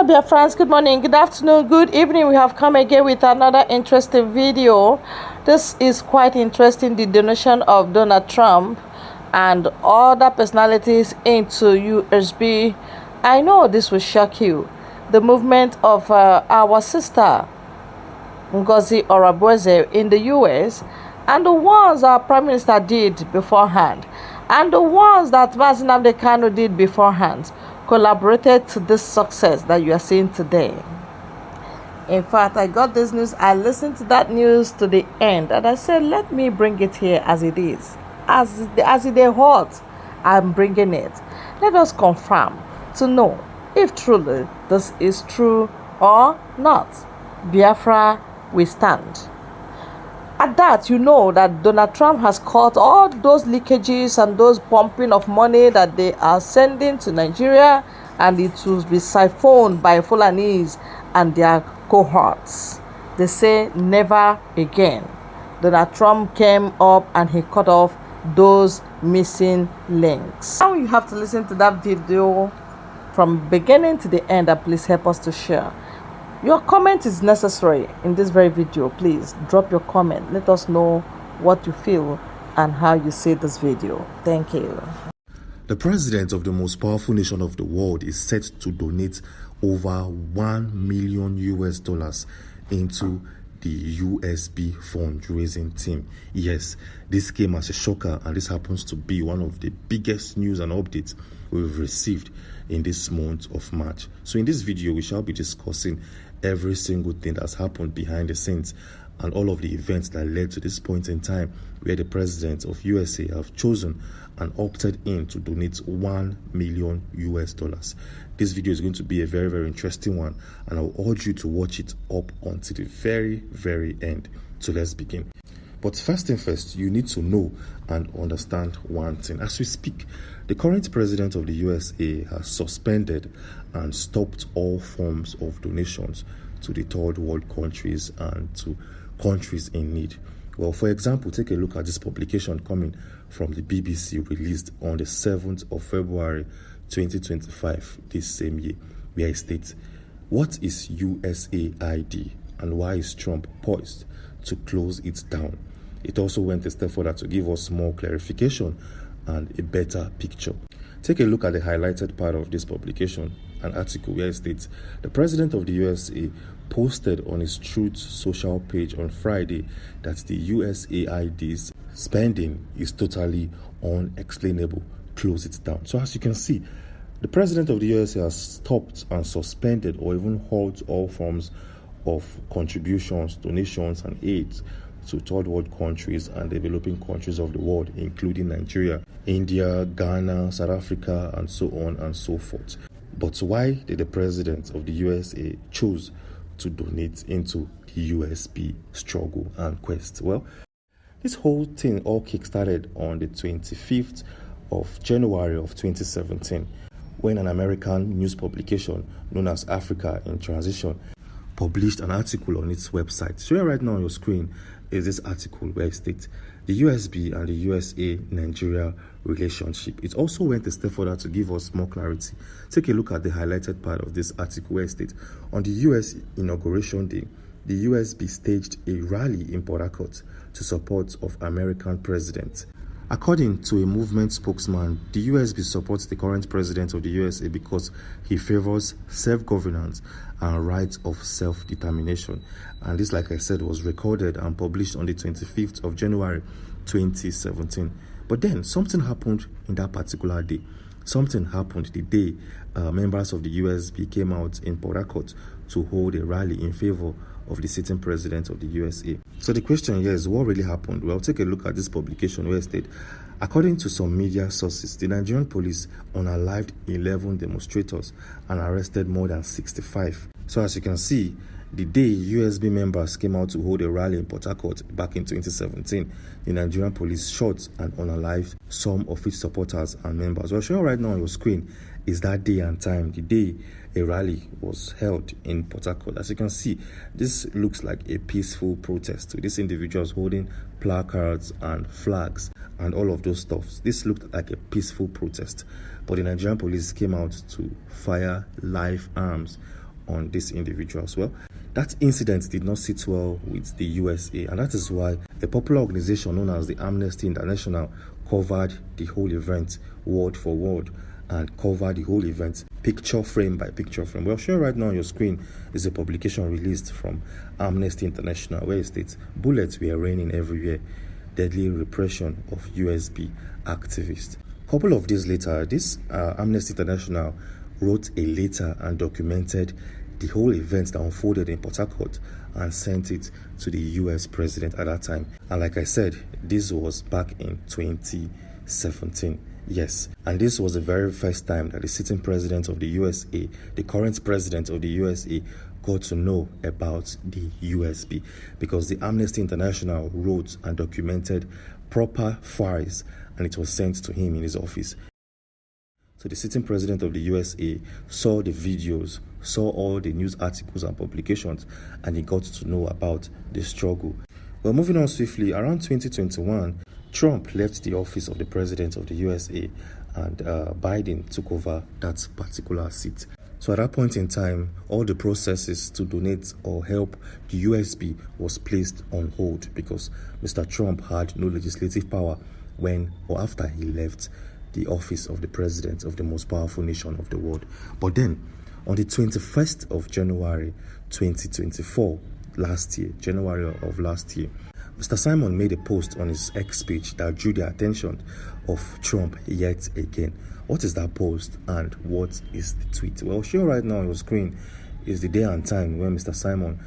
Hello dear friends, good morning, good afternoon, good evening. We have come again with another interesting video. This is quite interesting, the donation of Donald Trump and other personalities into USB. I know this will shock you. The movement of our sister Ngozi Orabueze in the US, and the ones our Prime Minister did beforehand, and the ones that Mazi Nnamdi Kanu did beforehand, collaborated to this success that you are seeing today. In fact, I got this news, I listened to that news to the end, and I said, let me bring it here as it is. As it is hot, I'm bringing it. Let us confirm to know if truly this is true or not. Biafra, we stand. At that, you know that Donald Trump has caught all those leakages and those pumping of money that they are sending to Nigeria, and it will be siphoned by Fulanese and their cohorts. They say never again. Donald Trump came up and he cut off those missing links. Now you have to listen to that video from beginning to the end, and please help us to share. Your comment is necessary in this very video. Please drop your comment. Let us know what you feel and how you see this video. Thank you. The president of the most powerful nation of the world is set to donate over $1 million into the USB fundraising team. Yes, this came as a shocker, and this happens to be one of the biggest news and updates we've received in this month of March. So in this video, we shall be discussing every single thing that's happened behind the scenes and all of the events that led to this point in time where the president of USA have chosen and opted in to donate $1 million. This video is going to be a very, very interesting one, and I'll urge you to watch it up until the very, very end. So let's begin. But first thing first, you need to know and understand one thing. As we speak, the current president of the USA has suspended and stopped all forms of donations to the third world countries and to countries in need. Well, for example, take a look at this publication coming from the BBC, released on the 7th of February 2025, this same year, where it states, "What is USAID and why is Trump poised to close it down?" It also went a step further to give us more clarification and a better picture. Take a look at the highlighted part of this publication, an article where it states, "The president of the USA posted on his Truth social page on Friday that the USAID's spending is totally unexplainable. Close it down." So as you can see, the president of the USA has stopped and suspended or even halted all forms of contributions, donations, and aid to third world countries and developing countries of the world, including Nigeria, India, Ghana, South Africa, and so on and so forth. But why did the president of the USA choose to donate into the USB struggle and quest? Well, this whole thing all kick-started on the 25th of January of 2017, when an American news publication known as Africa in Transition published an article on its website. Showing right now on your screen is this article where it states, "The USB and the USA-Nigeria relationship." It also went a step further to give us more clarity. Take a look at the highlighted part of this article where it states, "On the US inauguration day, the USB staged a rally in Port Harcourt to support of American president." According to a movement spokesman, the USB supports the current president of the USA because he favors self-governance and rights of self-determination. And this, like I said, was recorded and published on the 25th of January 2017. But then something happened in that particular day. Something happened the day members of the USB came out in Port Harcourt to hold a rally in favor of the sitting president of the USA. So the question here is, what really happened? Well, take a look at this publication where it stated, according to some media sources, the Nigerian police unalived 11 demonstrators and arrested more than 65. So as you can see, the day USB members came out to hold a rally in Port Harcourt back in 2017, the Nigerian police shot and unalived some of its supporters and members. What showing right now on your screen is that day and time, the day a rally was held in Port Harcourt. As you can see, this looks like a peaceful protest with these individuals holding placards and flags and all of those stuff. This looked like a peaceful protest, but the Nigerian police came out to fire live arms on these individuals. Well, that incident did not sit well with the USA, and that is why a popular organization known as the Amnesty International covered the whole event word for word and covered the whole event picture frame by picture frame. Well, sure, right now on your screen is a publication released from Amnesty International where it states, "Bullets were raining everywhere, deadly repression of USB activists." A couple of days later, this Amnesty International wrote a letter and documented the whole event that unfolded in Port Harcourt and sent it to the US president at that time. And like I said, this was back in 2017. Yes, and this was the very first time that the sitting president of the USA, the current president of the USA, got to know about the USB, because the Amnesty International wrote and documented proper files and it was sent to him in his office. So the sitting president of the USA saw the videos, saw all the news articles and publications, and he got to know about the struggle. Well, moving on swiftly, around 2021, Trump left the office of the president of the USA and Biden took over that particular seat. So at that point in time, all the processes to donate or help the USB was placed on hold because Mr. Trump had no legislative power when or after he left the office of the president of the most powerful nation of the world. But then, on the 21st of January 2024, January of last year, Mr. Simon made a post on his X page that drew the attention of Trump yet again. What is that post and what is the tweet? Well, sure, right now on your screen is the day and time when Mr. Simon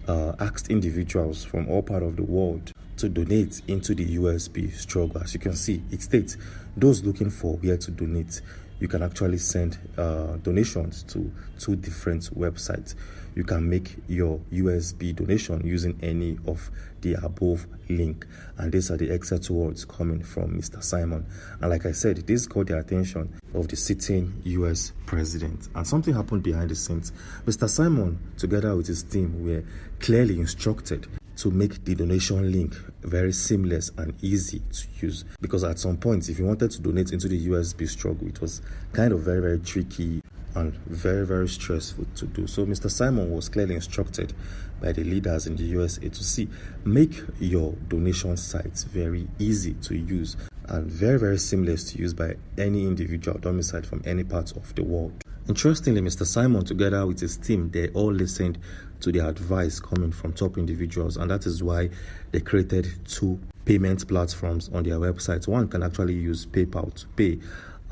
asked individuals from all parts of the world to donate into the USB struggle. As you can see, it states those looking for where to donate. You can actually send donations to 2 different websites. You can make your USB donation using any of the above link. And these are the exact words coming from Mr. Simon. And like I said, this got the attention of the sitting US president. And something happened behind the scenes. Mr. Simon, together with his team, were clearly instructed to make the donation link very seamless and easy to use, because at some point, if you wanted to donate into the USB struggle, it was kind of very, very tricky and very, very stressful to do. So Mr. Simon was clearly instructed by the leaders in the USA to make your donation sites very easy to use and very, very seamless to use by any individual domiciled from any part of the world. Interestingly, Mr. Simon, together with his team, they all listened to the advice coming from top individuals, and that is why they created 2 payment platforms on their website. One can actually use PayPal to pay,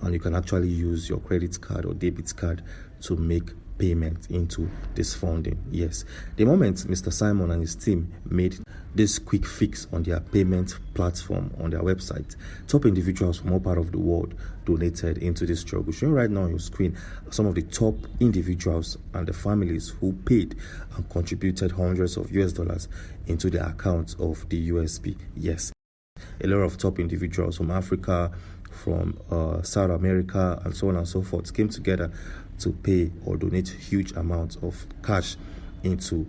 and you can actually use your credit card or debit card to make payment into this funding. Yes, the moment Mr. Simon and his team made this quick fix on their payment platform on their website, top individuals from all parts of the world donated into this struggle. Showing right now on your screen some of the top individuals and the families who paid and contributed hundreds of US dollars into the accounts of the USB. Yes, a lot of top individuals from Africa, from South America, and so on and so forth came together to pay or donate huge amounts of cash into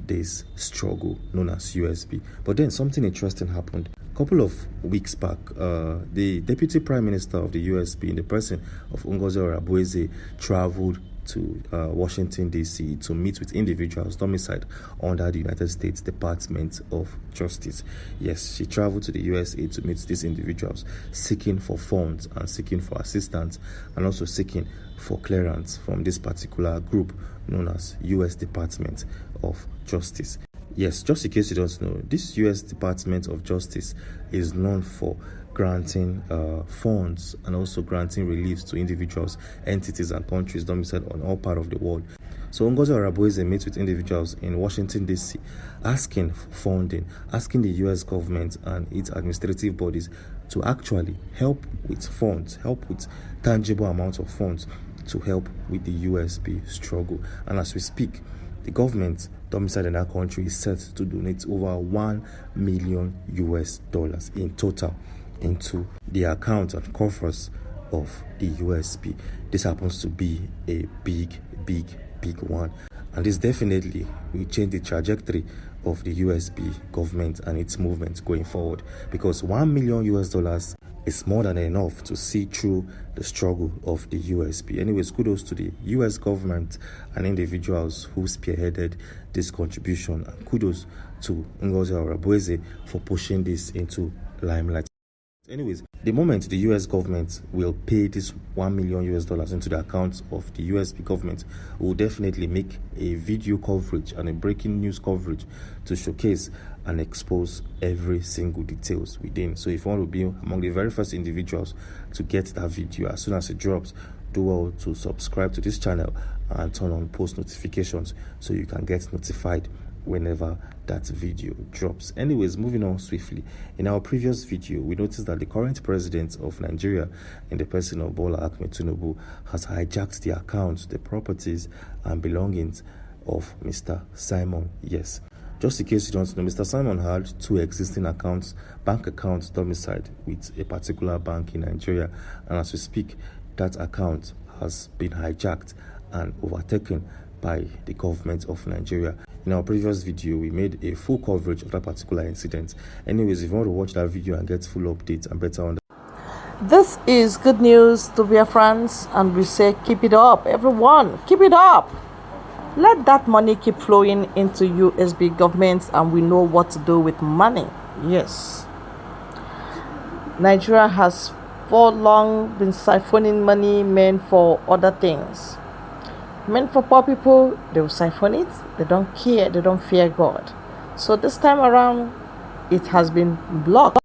this struggle known as USB. But then something interesting happened. A couple of weeks back, the Deputy Prime Minister of the USB, in the person of Ngozi Oreboweze, traveled to Washington, D.C. to meet with individuals domiciled under the United States Department of Justice. Yes, she traveled to the USA to meet these individuals, seeking for funds and seeking for assistance, and also seeking for clearance from this particular group known as U.S. Department of Justice. Yes, just in case you don't know, this U.S. Department of Justice is known for granting funds and also granting reliefs to individuals, entities, and countries domiciled on all parts of the world. So Ngozi Oreboweze meets with individuals in Washington, D.C., asking for funding, asking the U.S. government and its administrative bodies to actually help with funds, help with tangible amounts of funds to help with the USB struggle. And as we speak, the government domiciled in that country is set to donate over $1 million in total into the account and coffers of the USB. This happens to be a big one, and this definitely will change the trajectory of the USB government and its movement going forward, because $1 million is more than enough to see through the struggle of the USB. Anyways, kudos to the US government and individuals who spearheaded this contribution, and kudos to Ngozi Orebweze for pushing this into limelight. Anyways, the moment the US government will pay this $1 million into the account of the USB government, we will definitely make a video coverage and a breaking news coverage to showcase and expose every single details within. So if you want to be among the very first individuals to get that video as soon as it drops, do well to subscribe to this channel and turn on post notifications so you can get notified whenever that video drops. Anyways, moving on swiftly. In our previous video, we noticed that the current president of Nigeria, in the person of Bola Ahmed Tinubu, has hijacked the accounts, the properties and belongings of Mr. Simon. Yes, just in case you don't know, Mr. Simon had two existing accounts, bank accounts domiciled with a particular bank in Nigeria, and as we speak, that account has been hijacked and overtaken by the government of Nigeria. In our previous video, we made a full coverage of that particular incident. Anyways, if you want to watch that video and get full updates and better understand, this is good news to Biafrans, and we say keep it up, everyone, keep it up. Let that money keep flowing into USB governments, and we know what to do with money. Yes, Nigeria has for long been siphoning money meant for other things. Meant for poor people, they will siphon it. They don't care, they don't fear God. So this time around, it has been blocked.